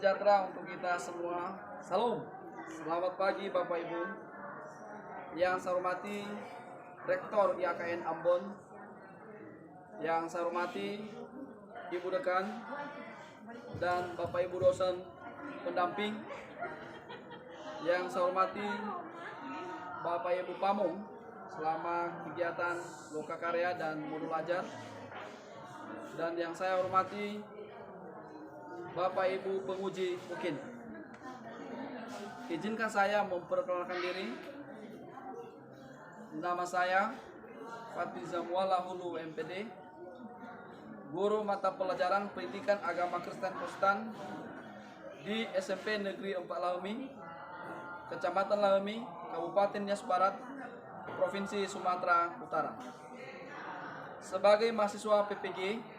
sejahtera untuk kita semua. Salam. Selamat pagi Bapak Ibu. Yang saya hormati Rektor IAKN Ambon. Yang saya hormati Ibu Dekan dan Bapak Ibu dosen pendamping. Yang saya hormati Bapak Ibu Pamung selama kegiatan loka karya dan modul ajar. Dan yang saya hormati Bapak Ibu penguji mungkin. Izinkan saya memperkenalkan diri. Nama saya Fatih Zamuala Hulu MPD, guru mata pelajaran pendidikan agama Kristen Protestan di SMP Negeri 4 Lahumi, Kecamatan Lahumi, Kabupaten Nias Barat, Provinsi Sumatera Utara. Sebagai mahasiswa PPG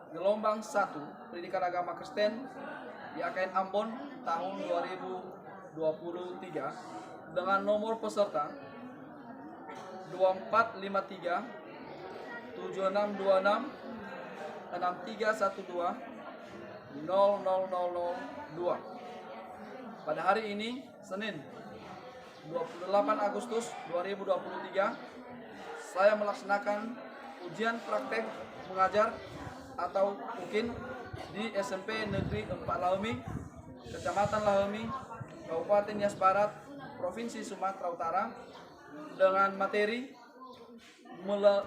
gelombang 1 Pendidikan Agama Kristen di IAKN Ambon tahun 2023 dengan nomor peserta 2453 7626 6312 0002. Pada hari ini Senin 28 Agustus 2023 saya melaksanakan ujian praktek mengajar atau mungkin di SMP Negeri 4 Lahumi, Kecamatan Lahumi, Kabupaten Nias Barat, Provinsi Sumatera Utara dengan materi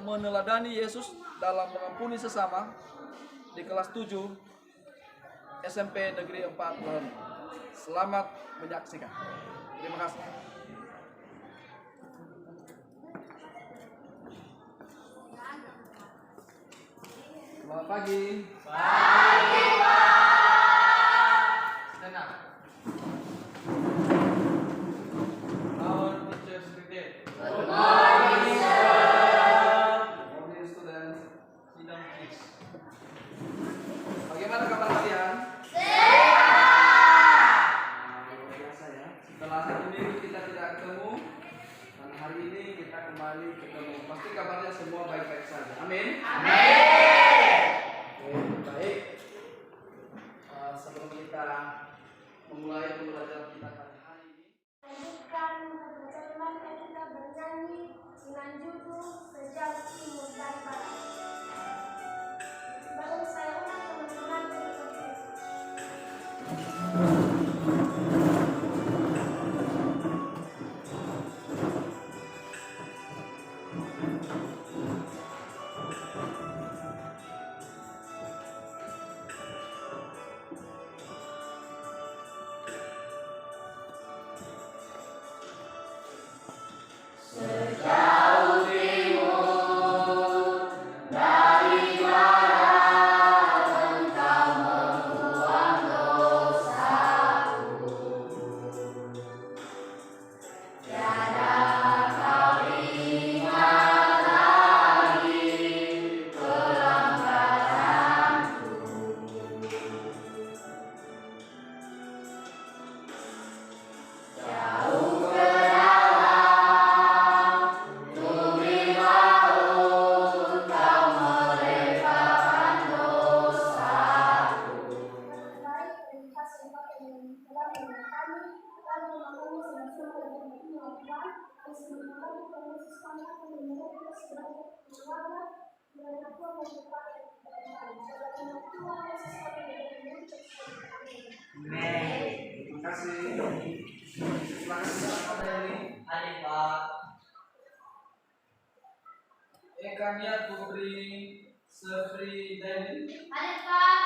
meneladani Yesus dalam mengampuni sesama di kelas 7 SMP Negeri 4 Lahumi. Selamat menyaksikan. Terima kasih. Selamat pagi. Pagi, Pak. Stand up. Our teachers greeted. Good morning, sir. Good morning, students. Sit down, please. Bagaimana kabar kalian? Sehat. Luar biasa ya. Setelah 1 minggu kita tidak ketemu, dan hari ini kita kembali ketemu. Pasti kabarnya semua baik-baik saja. Amin. Amin. Baik, sebelum kita memulai pembelajaran kita pada hari ini, Lanjutkan pembelajaran kita bernyanyi dengan judul Sejauh Timur dan Barat. Baru saya ulang teman-teman untuk Sejauh timur dari barat engkau membuang dosaku. Tiada kau ingat lagi pelanggaranku. Jauh ke terima kasih. Terima kasih kepada ini. Adik Pak. Ekania Putri Sefri Deli, Adik Pak,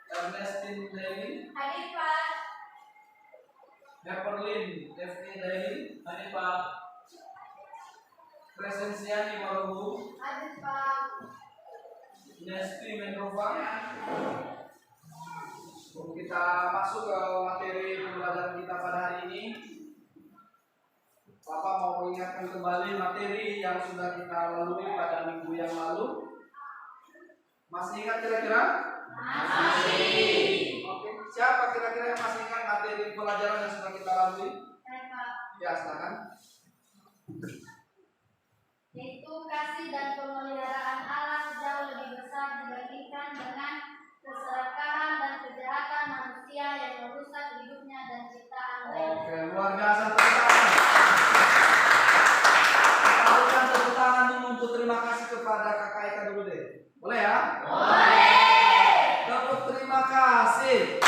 Ernestine Deli, adik Pak, Pepperlin Devni Deli, Adik Pak, Presensiani Warubu, adik Pak. Nesti Mendrova. Sebelum kita masuk ke materi pembelajaran kita pada hari ini, Bapak mau mengingatkan kembali materi yang sudah kita lalui pada minggu yang lalu. Masih ingat kira-kira? Masih. Oke, siapa kira-kira yang masih ingat materi pelajaran yang sudah kita lalui? Saya Pak. Ya, silakan. Yaitu kasih dan pemeliharaan Allah jauh lebih besar dibandingkan dengan keserakahan dan kejahatan Boleh. Dapat terima kasih.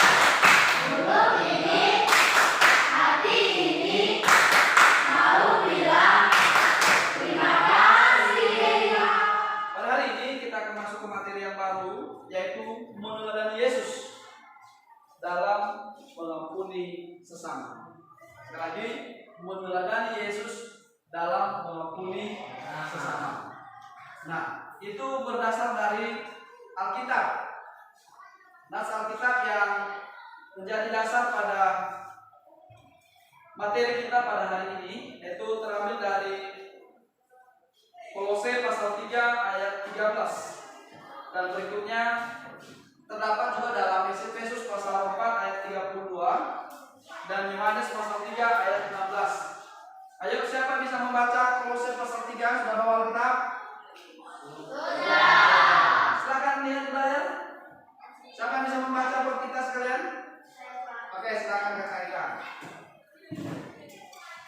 Untuk ini, hati ini mau bilang terima kasih. Pada hari ini kita akan masuk ke materi yang baru, yaitu meneladani Yesus dalam mengampuni sesama. Sekali lagi, meneladani Yesus dalam mengampuni sesama. Nah, itu berdasar dari Alkitab. Nas Alkitab yang menjadi dasar pada materi kita pada hari ini, yaitu terambil dari Kolose pasal 3 ayat 13. Dan berikutnya terdapat juga dalam Efesus pasal 4 ayat 32 dan Yohanes pasal 3 ayat 16. Ayo, siapa bisa membaca Kolose pasal 3? Sudah bawa Alkitab? Sudah. Silakan lihat di layar. Siapa bisa membaca buat kita sekalian? Oke, silakan Kak Eka.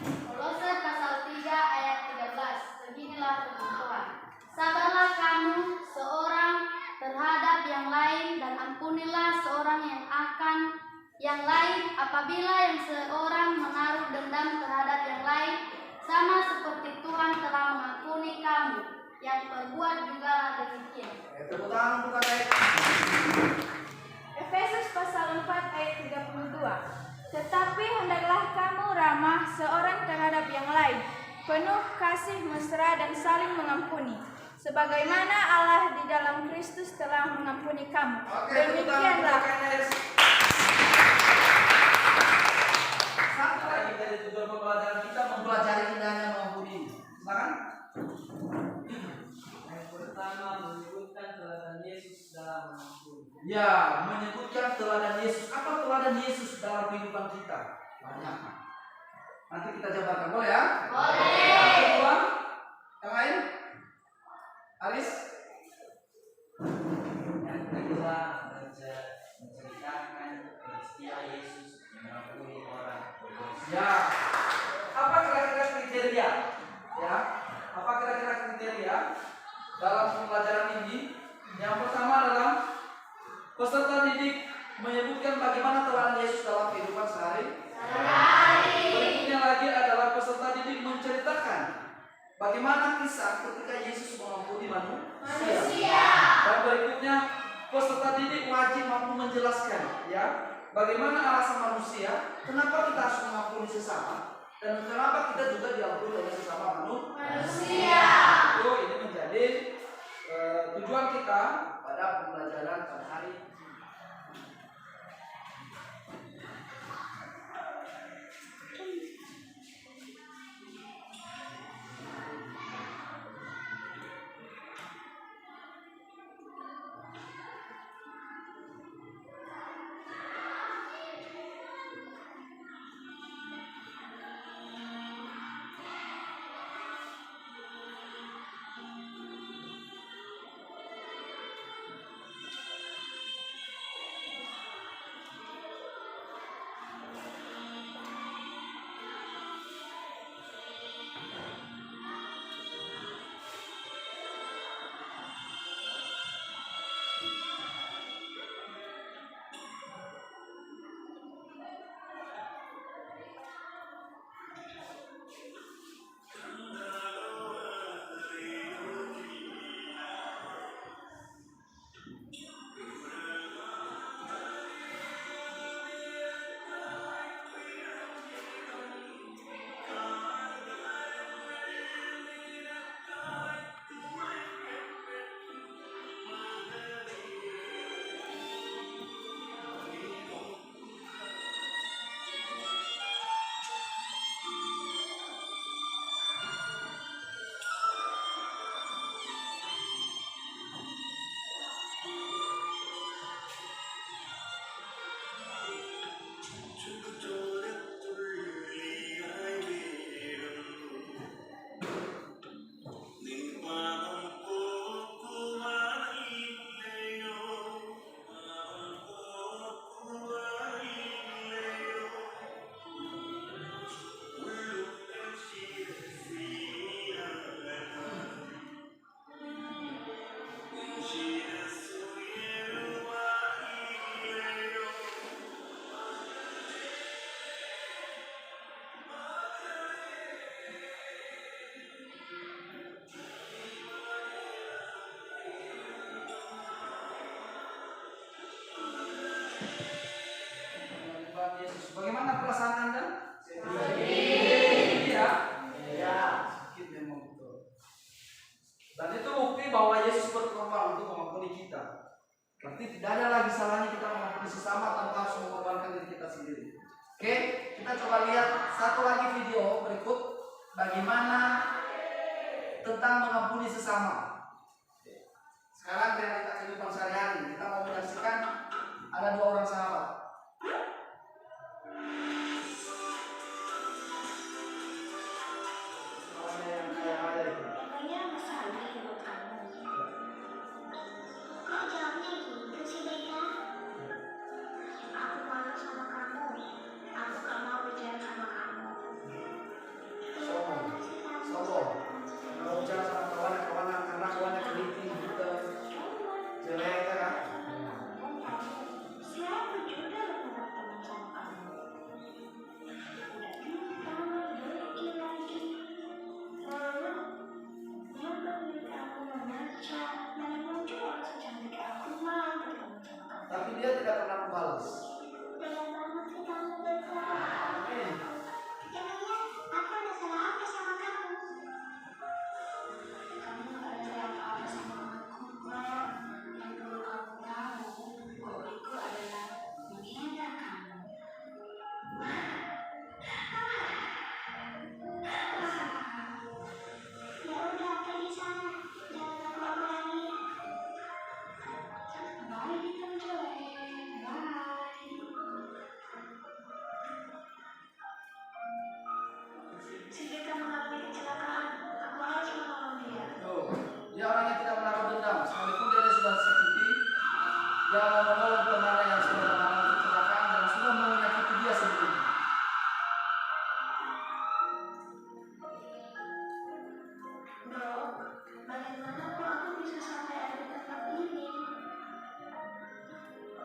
Kolose pasal 3 ayat 13. Beginilah firman Tuhan. Sabarlah kamu seorang terhadap yang lain dan ampunilah seorang yang akan yang lain apabila yang seorang menaruh dendam terhadap yang lain, sama seperti Tuhan telah mengampuni kamu, yang berbuat juga demikian. Tepuk tangan untuk Kak Eka. Efesus pasal 4 ayat 32. Tetapi hendaklah kamu ramah seorang terhadap yang lain, penuh kasih mesra dan saling mengampuni, sebagaimana Allah di dalam Kristus telah mengampuni kamu. Oke, tepuk tangan untuk Demikianlah. Kak Ines. Satu lagi dari tujuan pembelajaran kita mempelajari indahnya mengampuni. Silakan. Yang pertama, menyebutkan teladan Yesus dalam mengampuni. Ya, menyebutkan teladan Yesus. Apa teladan Yesus dalam kehidupan kita? Banyak. Nanti kita jabarkan, boleh ya? Boleh. Yang kedua, yang lain? Aris? Yang kedua, menceritakan peristiwa Yesus mengampuni orang berdosa. Ya. Apa kira-kira kriteria? Ya. Apa kira-kira kriteria dalam pembelajaran ini? Yang pertama adalah peserta didik menyebutkan bagaimana teladan Yesus dalam kehidupan sehari-hari. Berikutnya lagi adalah peserta didik menceritakan bagaimana kisah ketika Yesus mengampuni manusia. Dan berikutnya peserta didik wajib mampu menjelaskan, ya, bagaimana alasan manusia, kenapa kita harus mengampuni sesama, dan kenapa kita juga diampuni oleh sesama manusia. Itu ini menjadi tujuan kita pada pembelajaran pada hari ini. Bagaimana perasaan Anda? Sedih ya? Iya. Sedikit memang betul. Dan itu bukti bahwa Yesus berkorban untuk mengampuni kita. Berarti tidak ada lagi salahnya kita mengampuni sesama tanpa harus mengorbankan diri kita sendiri. Oke, kita coba lihat satu lagi video berikut bagaimana tentang mengampuni sesama. Sekarang realita kehidupan sehari-hari kita mau menyaksikan ada dua orang sahabat. Yang kayak ada itu. Emangnya masalah hidup kamu? Kok jawabnya gitu sih, Beka? Aku malu sama kamu. Aku gak mau bicara sama kamu. Sombong. Kalau bicara sama kawan-kawan karena kawannya teliti gitu. Jelek kan? Siapa juga teman-teman sama kamu? Udah pintar, berarti lagi. Lalu, maka kamu membaca, mana muncul orang secantik aku mau bertemu sama kamu. Tapi dia tidak pernah membalas. Benar banget sih kamu, Beka. Emangnya aku ada salah apa sama kamu? Kamu gak ada salah apa-apa sama aku, kok. Yang perlu kamu tahu, hobiku adalah menghina kamu. Ya udah, pergi sana. Jangan ganggu aku lagi. Bye, Bintang Jelek. Bye. Si Beka mengalami kecelakaan. Aku harus menolong dia. Tuh, dia orangnya tidak menaruh dendam. Sekalipun dia sudah sakiti, dia mau menolong temannya yang sudah mengalami kecelakaan dan sudah menyakiti dia sendiri. Bro, bagaimana kok aku bisa sampai ada di tempat ini?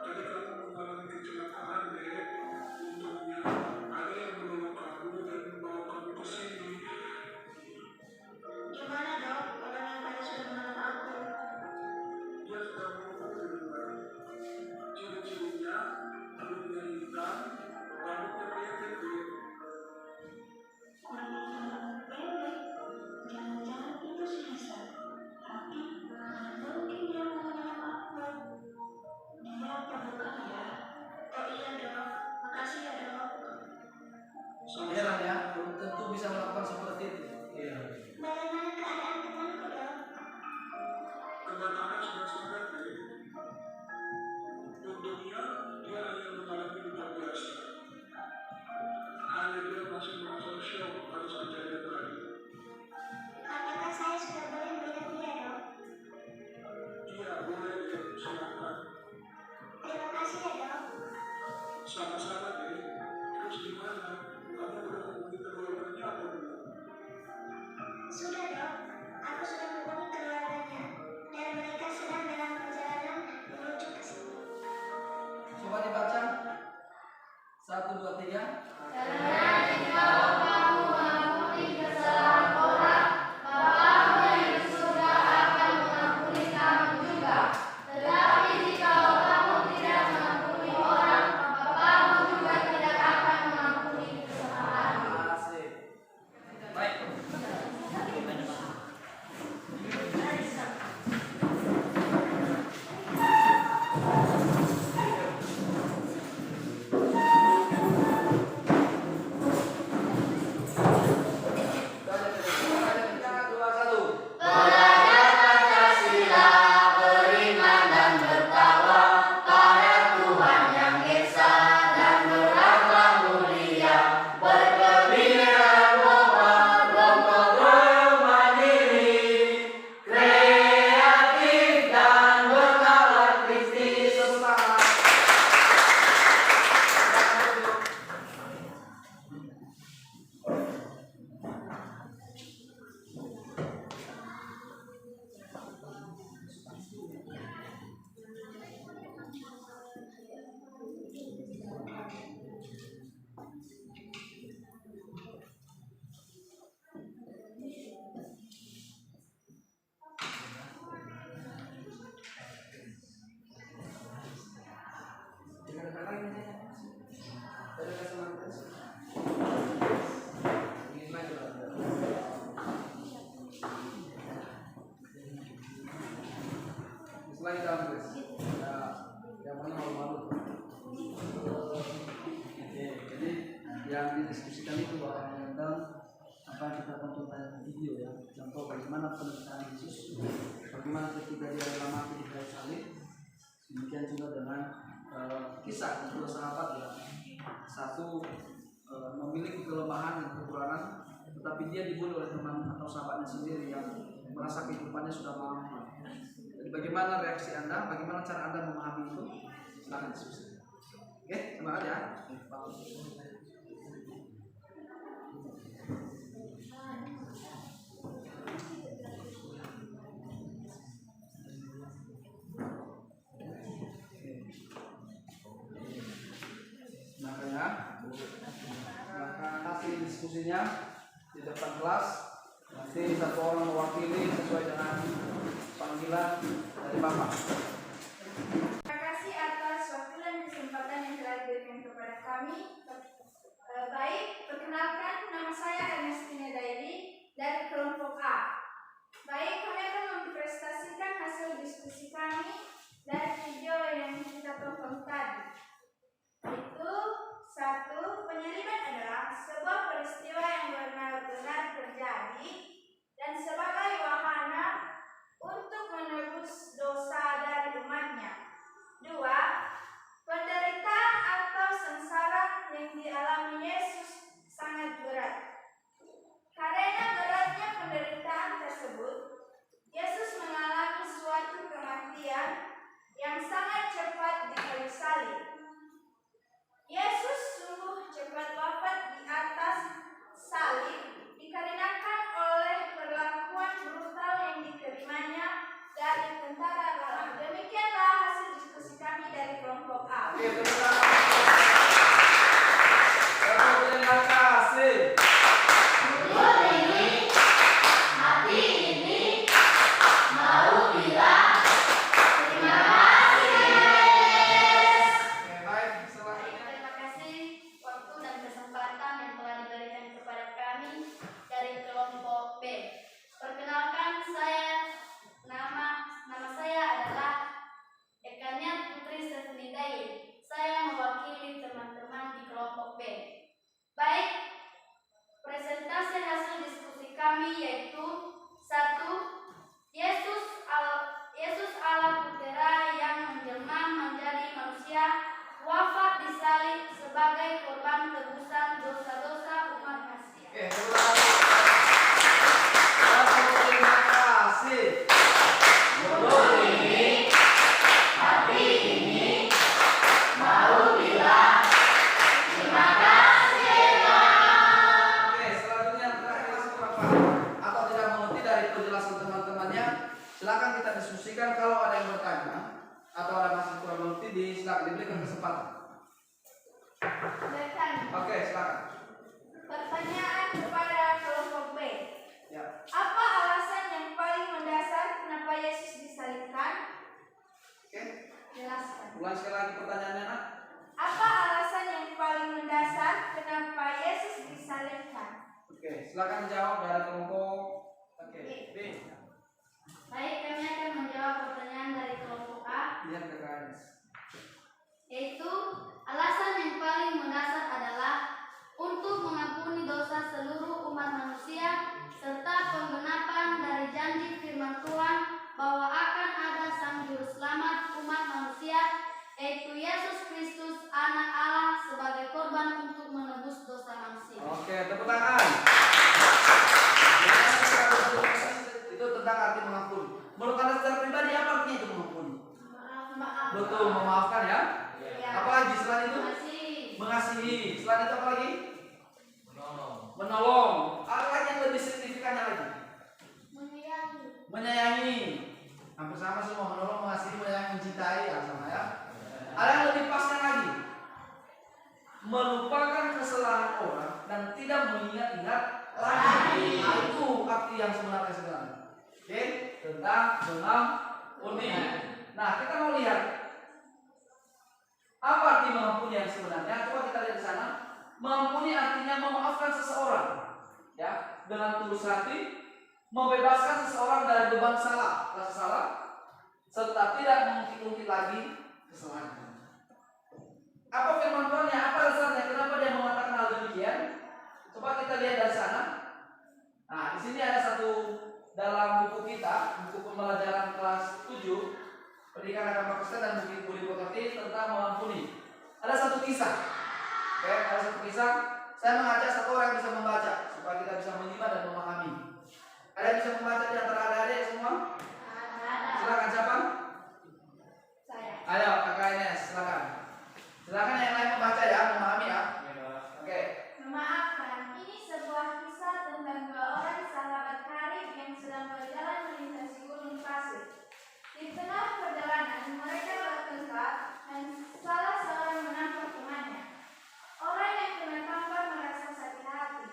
Tadi kamu mengalami kecelakaan, Dek. Untungnya ada yang menolong kamu dan membawa kamu ke sini. Gimana dok, orang yang pada sudah menolong aku? Dia sedang merokok di luar. Ciri-cirinya kulitnya hitam, rambutnya pendek. Kulitnya pendek, jangan-jangan itu sisa. Tapi mungkin dia mau menolong aku. Dia terbuka ya? Oh iya dok, makasih ya dok. Heran ya, belum tentu bisa melakukan seperti itu. Iya. Bagaimana keadaan temanku dok? Kedatangan sudah sadar, Dek. Untungnya dia hanya mengalami luka biasa. Hanya dia masih merasa syok atas kejadian tadi. Apakah saya sudah boleh melihat dia dok? Iya, boleh, Dek. Silakan. Terima kasih ya dok. Sama-sama, Dek. Terus gimana? Kamu udah hubungi keluarganya atau belum? Sudah dok, aku sudah menghubungi keluarganya dan mereka sedang dalam perjalanan menuju ke sini. Coba dibaca. 1, 2, 3. Karena jika kamu mengampuni kesalahan orang, Bapamu yang di surga akan mengampuni kamu juga. Ulangi dalam tulis. Ya, yang mana malu-malu. Oke, jadi yang didiskusikan itu bahwa tentang apa yang kita tonton tadi video ya. Contoh bagaimana penderitaan Yesus, bagaimana ketika dia rela mati di kayu salib. Demikian juga dengan kisah kedua sahabat ya. Satu memiliki kelemahan dan kekurangan, tetapi dia dibunuh oleh teman atau sahabatnya sendiri yang merasa kehidupannya sudah mampu. Jadi bagaimana reaksi Anda? Bagaimana cara Anda memahami itu? Silakan diskusi. Oke, semangat ya. Maka hasil diskusinya di depan kelas, nanti satu orang mewakili sesuai dengan panggilan dari Bapak. Terima kasih atas waktu dan kesempatan yang telah diberikan kepada kami. Baik, perkenalkan nama saya Ernestina Daily dari kelompok A. Baik, kami akan mempresentasikan hasil diskusi kami dari video yang kita tonton tadi. Itu satu, penyaliban adalah sebuah peristiwa yang benar-benar terjadi dan sebagai wahana untuk menebus dosa dari umatnya. Dua, penderitaan atau sengsara yang dialami Yesus sangat berat. Karena beratnya penderitaan tersebut, Yesus mengalami suatu kematian yang sangat cepat di kayu salib. Yesus sungguh cepat wafat di atas salib dikarenakan oleh perlakuan brutal yang diterimanya dari tentara Roma. Demikianlah hasil diskusi kami dari kelompok A. Oke, terima kasih. Hati ini mau bilang terima kasih. Oke, baik. Selanjutnya. Terima kasih waktu dan kesempatan yang telah diberikan kepada kami dari kelompok B. Perkenalkan nama saya adalah Ekania Putri Stefanidai. Saya mewakili teman-teman di kelompok B. Baik, presentasi hasil diskusi kami yaitu satu, Yesus Allah Putera yang menjelma menjadi manusia wafat di salib sebagai korban tebusan dosa-dosa umat manusia. Oke, terima kasih. Hati ini mau bilang terima kasih. Oke, selanjutnya terakhir Bapak atau tidak mengerti dari penjelasan teman-temannya, silakan kita diskusikan. Kalau ada yang bertanya atau ada masih kurang mengerti, silakan diberikan kesempatan. Oke, silakan. Pertanyaan kepada kelompok B. Ya. Apa alasan yang paling mendasar kenapa Yesus disalibkan? Oke. Jelaskan. Ulang sekali lagi pertanyaannya, Nak. Apa alasan yang paling mendasar kenapa Yesus disalibkan? Oke, silakan jawab dari kelompok B. Baik, kami akan menjawab pertanyaan dari kelompok A, Lihat ke garis. yaitu alasan yang paling mendasar adalah untuk mengampuni dosa seluruh umat manusia serta penggenapan dari janji firman Tuhan bahwa akan ada Sang Juru Selamat umat manusia, yaitu Yesus Kristus Anak Allah sebagai korban untuk menebus dosa manusia. Oke, tepuk tangan. Itu tentang arti mengampuni. Menurut Anda secara pribadi apa artinya itu mengampuni? Maaf. Betul, memaafkan ya. Ya. Apa lagi selain itu? Masih. Mengasihi. Selain itu apa lagi? Menolong. Ada lagi yang lebih signifikannya lagi? Menyayangi. Hampir sama semua, menolong, mengasihi, menyayangi, mencintai, ya sama ya. Ada yang lebih pasnya lagi? Melupakan kesalahan orang dan tidak mengingat-ingat lagi. Nah, itu arti yang sebenarnya. Oke, tentang mengampuni. Nah, kita mau lihat apa arti mengampuni yang sebenarnya. Coba kita lihat di sana. Mengampuni artinya memaafkan seseorang, ya, dengan tulus hati, membebaskan seseorang dari beban salah, rasa salah, serta tidak lihat dari sana. Nah, di sini ada satu dalam buku kita, buku pembelajaran kelas 7, Pendidikan Agama Kristen dan Budi Pekerti tentang mengampuni. Ada satu kisah. Oke, ada satu kisah. Saya mengajak satu orang yang bisa membaca supaya kita bisa menyimak dan memahami. Ada yang bisa membaca di antara adik-adik semua? Silakan siapa? Saya. Ayo, Kakak Ines, silakan. Silakan yang lain membaca ya, memahami ya. Oke. Memaafkan, ini sebuah kisah tentang dua orang sahabat karib yang sedang berjalan melintasi gunung pasir. Di tengah perjalanan, mereka bertengkar dan salah seorang menampar temannya. Orang yang kena tampar merasa sakit hati,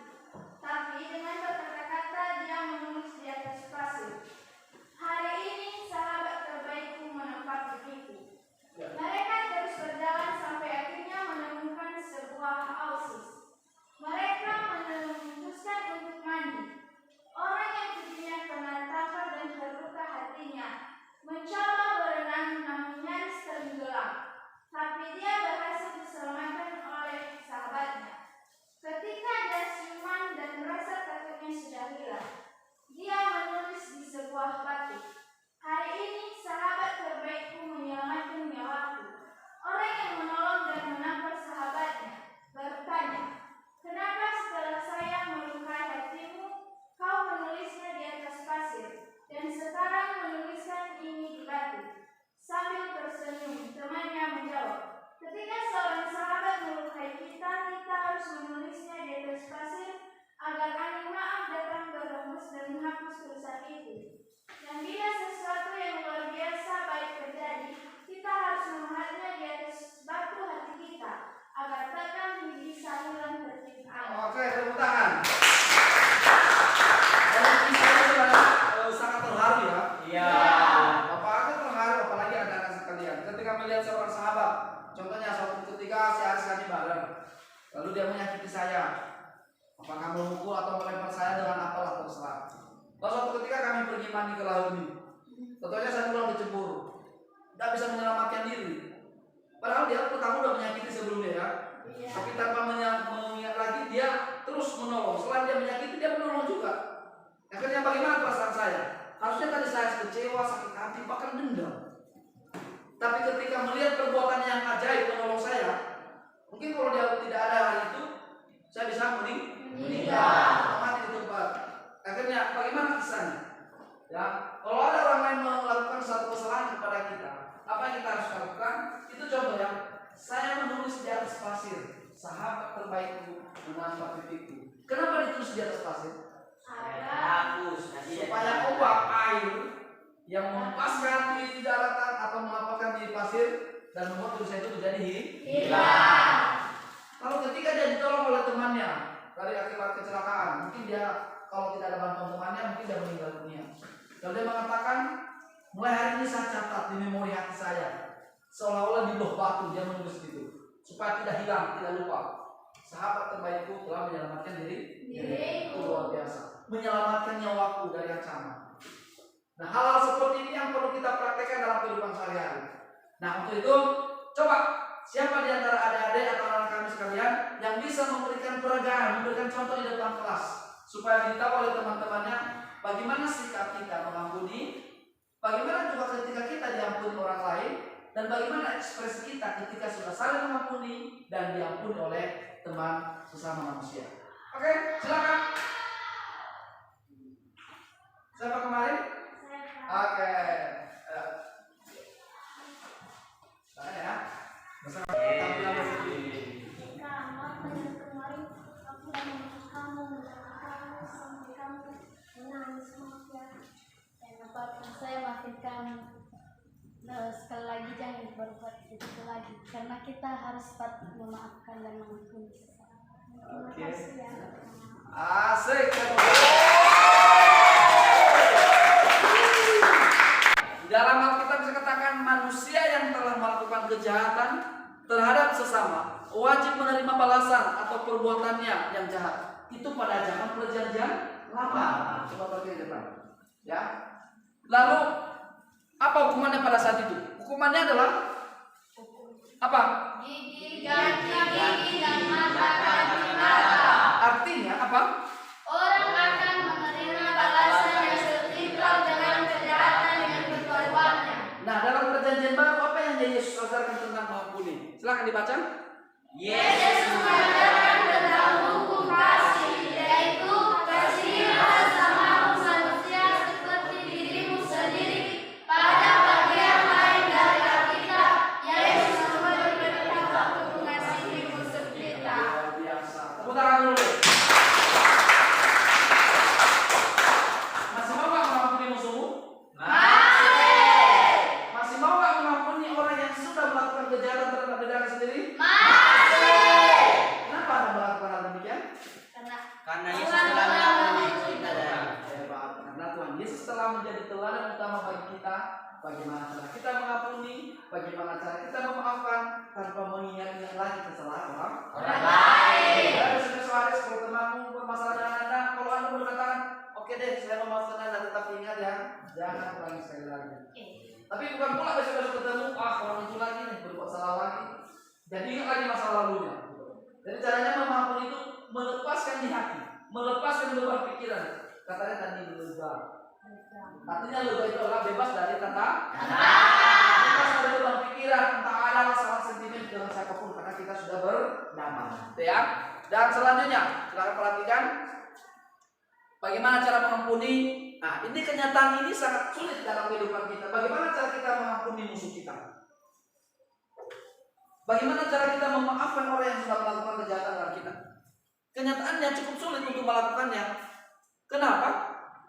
tapi dengan berkata-kata dia menulis di atas pasir. Hari ini sahabat terbaikku menempati pipiku. Mereka terus berjalan sampai akhirnya menemukan sebuah oasis. Mereka memutuskan untuk mandi. Orang yang pipinya kena tampar dan terluka hatinya mencoba berenang namun nyaris tenggelam, tapi dia berhasil diselamatkan oleh sahabatnya. Ketika dia siuman dan merasa takutnya sudah hilang, dia menulis di sebuah batu, "Hari ini sahabat terbaikku menyelamatkan nyawaku." Orang yang menolong dan menampar sahabatnya bertanya, "Kenapa setelah saya melukai hatimu, kau menulisnya di atas pasir, dan sekarang menuliskan ini di batu?" Sambil tersenyum, temannya menjawab, "Ketika seorang sahabat melukai kita, kita harus menulisnya di atas pasir agar angin maaf datang berembus dan menghapus tulisan itu. Dan bila sesuatu yang luar biasa baik terjadi, kita harus memuatnya di atas batu hati kita agar takkan bisa hilang tertiup angin." Oke, tepuk tangan. Kalau kisahnya sangat terharu ya. Iya. Bapak aku terharu, apalagi anak-anak sekalian. Ketika melihat seorang sahabat, contohnya suatu ketika si Aris kami bareng, lalu dia menyakiti saya, apakah memukul atau melempar saya dengan apalah terserah. Lalu suatu ketika kami pergi mandi ke laut ini. Tentunya saya pulang kecemburu, tidak bisa menyelamatkan diri. Padahal dia pertama udah menyakiti sebelumnya ya. Tapi tanpa mengingat lagi dia terus menolong. Selain dia menyakiti, dia menolong juga. Akhirnya bagaimana perasaan saya? Harusnya tadi saya kecewa, sakit hati, bahkan dendam. Tapi ketika melihat perbuatan yang ajaib menolong saya, mungkin kalau dia tidak ada hari itu, saya bisa meninggal, mati di tempat. Akhirnya bagaimana kisahnya? Ya, kalau ada orang lain melakukan satu kesalahan kepada kita, apa yang kita harus lakukan? Itu contohnya, saya menulis di atas pasir, sahabat terbaikku menampar pipiku. Kenapa ditulis di atas pasir? Supaya ombak air yang menghempaskan di daratan atau mengapakkan di pasir dan membuat tulisan itu menjadi hilang. Lalu ketika dia ditolong oleh temannya dari akibat kecelakaan, mungkin dia kalau tidak ada bantuan temannya mungkin dia meninggal dunia. Lalu dia mengatakan, mulai hari ini saya catat di memori hati saya, seolah-olah di bawah batu dia menulis gitu, supaya tidak hilang, tidak lupa. Sahabat terbaikku telah menyelamatkan diriku. Luar biasa, menyelamatkan nyawaku dari ancaman. Nah, hal-hal seperti ini yang perlu kita praktekkan dalam kehidupan sehari-hari. Nah, untuk itu, coba siapa di antara adik-adik atau anak kami sekalian yang bisa memberikan peragaan, memberikan contoh di depan kelas, supaya ditahu oleh teman-temannya bagaimana sikap kita mengampuni, bagaimana juga ketika kita diampuni orang lain, dan bagaimana ekspresi kita ketika sudah saling mengampuni dan diampuni oleh teman sesama manusia. Oke, silakan. Siapa kemarin? Oke. Silakan ya. Bersama tampilan berikut. Jika mata yang kemarin aku dan kamu kamu sampai kamu menangis, maaf ya. Dan apapun saya maafkan, sekali lagi jangan berbuat itu lagi, karena kita harus patut memaafkan dan mengampuni sesama. Oke. Makasih ya. Asik. Dalam Alkitab bisa katakan manusia yang telah melakukan kejahatan terhadap sesama wajib menerima balasan atau perbuatannya yang jahat. Itu pada zaman perjanjian lama. Coba pergi ke depan. Ya. Lalu apa hukumannya pada saat itu? Hukumannya adalah apa? Gigi ganti gigi dan mata ganti mata. Artinya apa Kenapa? Orang akan menerima balasan yang setimpal dengan kejahatan yang diperbuatnya. Nah, dalam perjanjian baru apa yang Yesus ajarkan tentang mengampuni? Silakan dibaca. Yesus mengajarkan tentang hukum kasih, yaitu kasihilah sesamamu manusia seperti dirimu sendiri. Pada bagian lain dari Alkitab, Yesus memberitahu untuk mengasihimu sepita. Luar biasa. Tepuk tangan dulu. Masih mau nggak mengampuni musuhmu? Masih mau nggak mengampuni orang yang sudah melakukan kejahatan terhadap saudara sendiri? Kenapa Anda melakukan hal demikian? Karena Yesus telah mengampuni kita dan Hebat. Karena Tuhan Yesus telah menjadi teladan utama bagi kita. Bagaimana cara kita mengampuni? Bagaimana cara kita memaafkan tanpa mengingat-ingat lagi kesalahan orang lain? Ada sesuatu kalau temanmu bermasalah dengan Anda, kalau Anda berkatakan, oke deh, saya memaafkan Anda, tetapi ingat ya, jangan ulangi sekali lagi. Tapi bukan pula besok-besok ketemu, orang itu lagi nih berbuat salah lagi. Jadi ingat lagi masa lalunya. Jadi caranya memaafkan itu melepaskan di hati, melepaskan beban pikiran. Katanya tadi lega. Artinya lega itu adalah bebas dari tanda. Bebas dari beban pikiran, entah ada masalah sentimen dengan siapapun karena kita sudah berdamai. Ya. Dan selanjutnya, silakan perhatikan bagaimana cara mengampuni. Nah, ini kenyataan ini sangat sulit dalam kehidupan kita. Bagaimana cara kita mengampuni musuh kita? Bagaimana cara kita memaafkan orang yang sudah melakukan kejahatan dalam kita? Kenyataannya cukup sulit untuk melakukannya. Kenapa?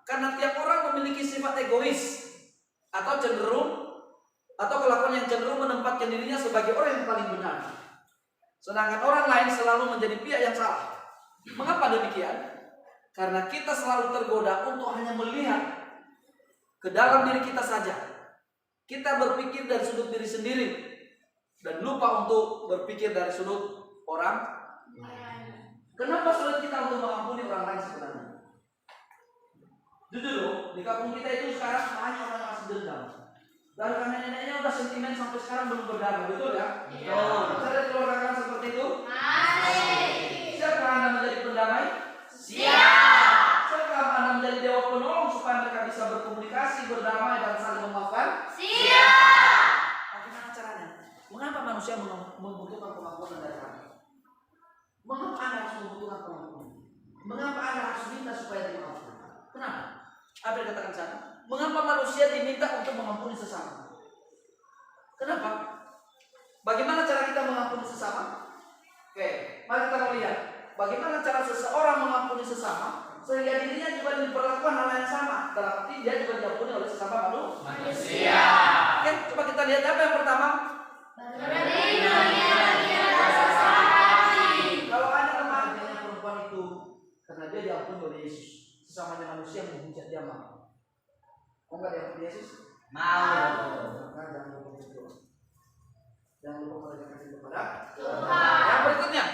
Karena tiap orang memiliki sifat egois atau cenderung atau kelakuan yang cenderung menempatkan dirinya sebagai orang yang paling benar. Sedangkan orang lain selalu menjadi pihak yang salah. Mengapa demikian? Karena kita selalu tergoda untuk hanya melihat ke dalam diri kita saja. Kita berpikir dari sudut diri sendiri dan lupa untuk berpikir dari sudut orang. Kenapa sulit kita untuk mengampuni orang lain sebenarnya? Jujur loh, di kampung kita itu sekarang banyak orang yang masih dendam. Dan karena neneknya udah sentimen sampai sekarang belum berdarah, betul ya? Betul. Ada keluarga kan seperti itu? Siapa Anda menjadi pendamai? Siap. Siapa Anda menjadi dewa penolong supaya mereka bisa berkomunikasi, berdamai dan saling memaafkan? Siap. Bagaimana caranya? Mengapa manusia membutuhkan pengampunan dari kami? Mengapa Anda harus membutuhkan pengampunan? Mengapa Anda harus minta supaya dimaafkan? Kenapa? Apa yang dikatakan sana? Mengapa manusia diminta untuk mengampuni sesama? Kenapa? Bagaimana cara kita mengampuni sesama? Oke, mari kita lihat bagaimana cara seseorang mengampuni sesama sehingga dirinya juga diperlakukan hal yang sama. Dalam arti dia juga diampuni oleh sesama manusia. Oke, coba kita lihat apa yang pertama. Kalau ada temannya perempuan itu karena dia diampuni oleh Yesus, sesamanya manusia menghujat dia mau. Mau nggak diampuni Yesus? mau. Maka jangan lupa berdoa. Jangan lupa mereka kasih kepada Tuhan. Yang berikutnya.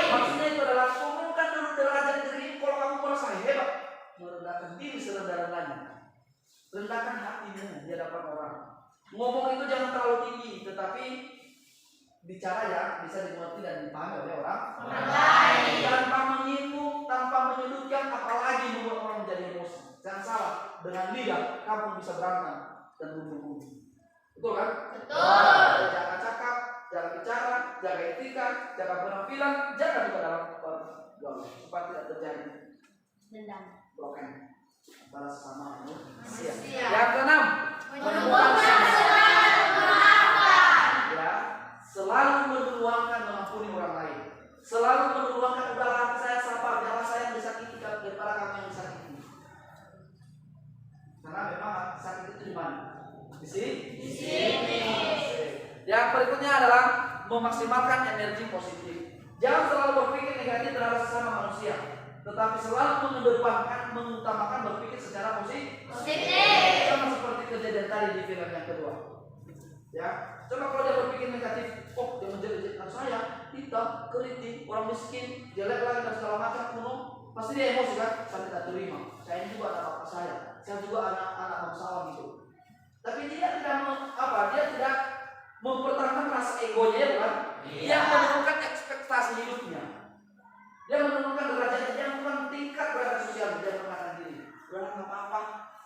Maksudnya itu adalah turunkan dulu derajat diri. Kalau kamu merasa hebat, merendahkan diri serendah-rendahnya. Rendahkan hatimu di hadapan orang. Ngomong itu jangan terlalu tinggi, tetapi bicara ya bisa dimengerti dan dipahami oleh orang lain. Tanpa menyinggung, tanpa menyudutkan, apalagi membuat orang menjadi emosi. Jangan salah, dengan lidah kamu bisa berantem dan bunuh-bunuh. Betul kan? Betul. Jaga cakap, jaga bicara, jaga etika, jaga penampilan, jaga juga dalam bergaul supaya tidak terjadi Dendam. blokan antara sesama manusia. Manusia. Yang keenam, Menemukan semangat memaafkan. ya, selalu meluangkan mengampuni orang lain. Selalu meluangkan udahlah saya sabar, jangan saya yang disakiti daripada kamu yang disakiti. Karena memang sakit itu di mana? Di sini. Di sini. Yang berikutnya adalah memaksimalkan energi positif. Jangan selalu berpikir negatif terhadap sesama manusia, tetapi selalu mengedepankan, mengutamakan berpikir secara positif. Sama seperti kejadian tadi di film yang kedua. Ya, coba kalau dia berpikir negatif, oh dia menjelek-jelekan saya, hitam, keriting, orang miskin, jelek lagi dan segala macam kuno, pasti dia emosi kan? Saya tidak terima. Saya ini juga anak bapak saya juga anak bangsawan gitu. Tapi dia tidak dia tidak mempertahankan rasa egonya, bukan? Yang menurunkan ekspektasi hidupnya. Dia menurunkan derajatnya, dia menurunkan tingkat derajat sosial. Dia mengatakan diri, udah nggak apa-apa,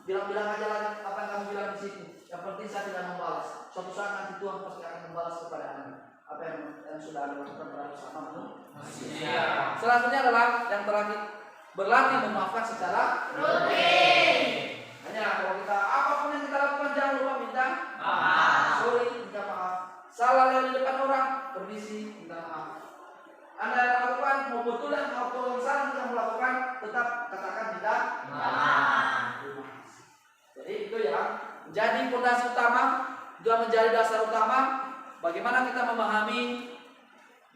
bilang-bilang aja lah apa yang kamu bilang di sini. Yang penting saya tidak membalas. Suatu saat nanti Tuhan pasti akan membalas kepada Anda apa yang sudah Anda lakukan bersama manusia. Selanjutnya adalah yang terakhir, berlatih memaafkan secara rutin. Hanya kalau kita apapun yang kita lakukan jangan lupa minta maaf. Sorry, minta maaf. Salah lewat di depan orang, permisi, minta maaf. Anda yang melakukan mau betul dan mau yang salah yang melakukan, tetap katakan minta maaf. Jadi itu ya, menjadi fondasi utama, juga menjadi dasar utama bagaimana kita memahami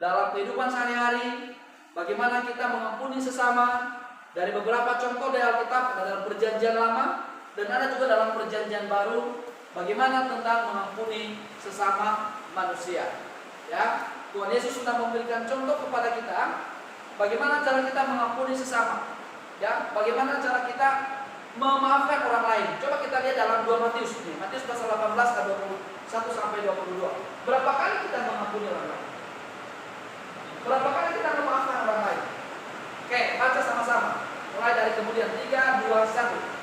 dalam kehidupan sehari-hari, bagaimana kita mengampuni sesama. Dari beberapa contoh dari Alkitab dalam Perjanjian Lama dan ada juga dalam Perjanjian Baru, bagaimana tentang mengampuni sesama manusia. Ya, Tuhan Yesus sudah memberikan contoh kepada kita bagaimana cara kita mengampuni sesama. Ya, bagaimana cara kita memaafkan orang lain. Coba kita lihat dalam 2 Matius ini. Matius pasal 18 ayat 21 sampai 22. Berapa kali kita mengampuni orang lain? Berapa kali kita memaafkan orang lain? Oke, baca sama-sama. Mulai dari kemudian 3, 2, 1.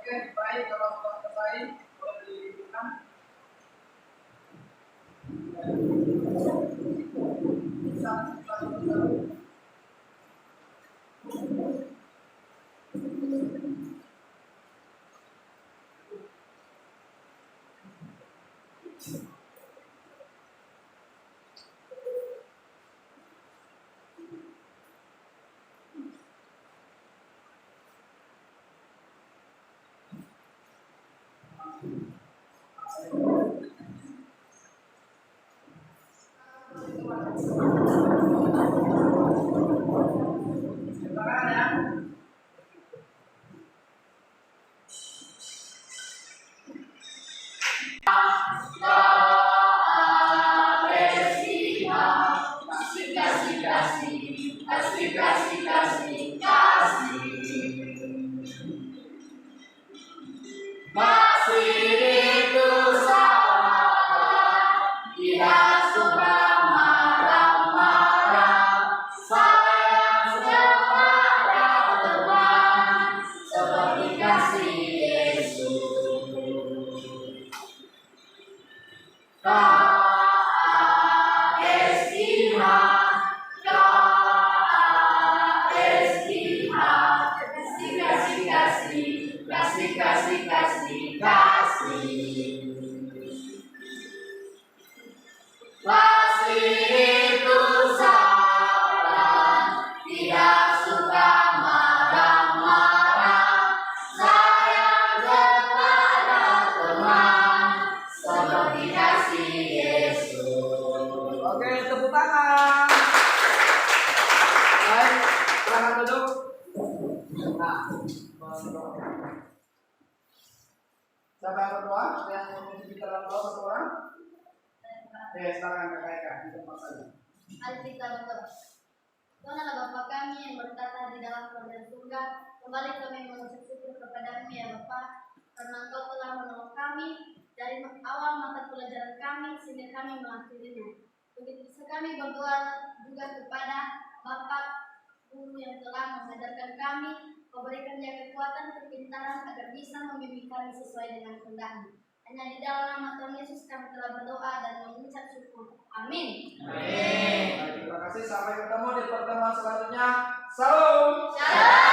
Oke, baik, kalau sudah selesai, boleh dihidupkan. Silakan ya. Oke, tepuk tangan. Baik, silakan duduk. Nah, siapa yang berdoa? Yang mau menuju dalam doa satu orang? Silakan Kakak Eka, di tempat saja. Mari kita berdoa. Tuhan adalah Bapa kami yang bertata di dalam kerajaan surga. Kembali kami mengucap syukur kepada-Mu ya Bapa, karena Engkau telah menolong kami dari awal mata pelajaran kami sehingga kami mengakhirinya. Begitu kami berdoa juga kepada Bapak Guru yang telah mengajarkan kami, memberikan dia kekuatan, kepintaran agar bisa membimbing kami sesuai dengan kehendak-Mu. Hanya di dalam nama Tuhan Yesus kami telah berdoa dan mengucap syukur. Amin. Amin. Terima kasih. Sampai ketemu di pertemuan selanjutnya. Salam. Shalom.